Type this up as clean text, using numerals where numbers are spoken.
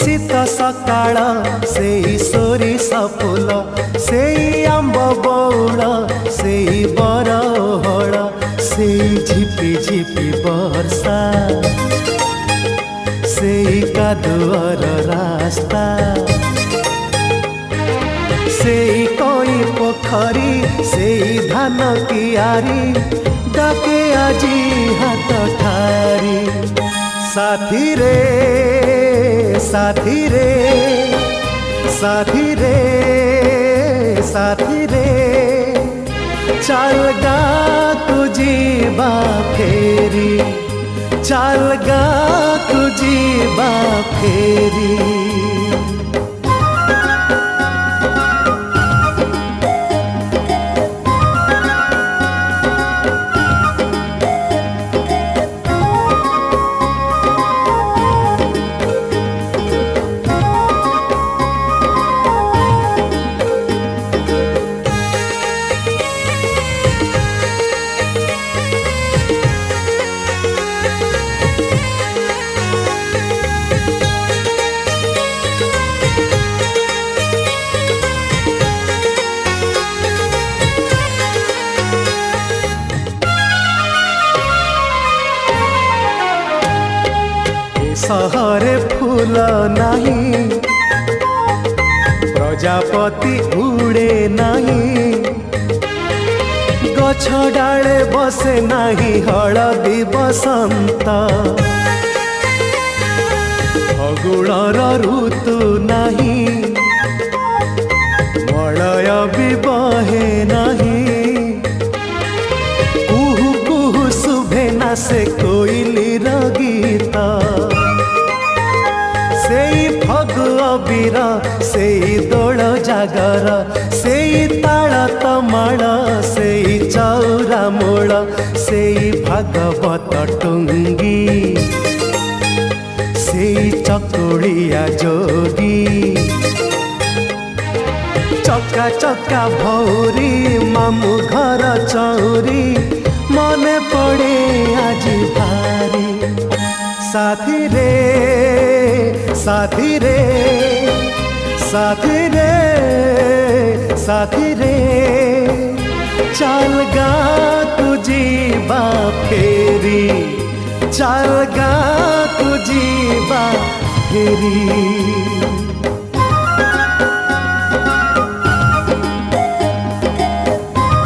शीत सकाळ से सोरिष फूल से आंब बौल से बरहळ से झिपि झिपि वर्षा से कादुअर रास्ता से कोई पोखरी से धान कियारी डाके आजी हाथ ठारी साथी रे साथी रे साथी रे साथी रे चल गा तुझी बा फेरी चल गा तुझी बा फेरी सहरे फूल नहीं प्रजापति उड़े नहीं गछ डाले बसे नहीं हलदी बसंत फगुणर ऋतु नहीं मलय भी बहे नहीं कुहू कुहू शुभे ना से कोइलीर गीत सेई फगु अबीर सेई दोल जागर सेई ताल तमाल सेई चौरा मूल सेई भागवत टुंगी सेई चकुड़िया जोगी चक्का चक्का भौरी मामू घर चौरी मने पड़े आज भारी साथी रे साथी रे साथी रे साथी रे चल गा तुझी बा फेरी चल गा तुझी बा फेरी।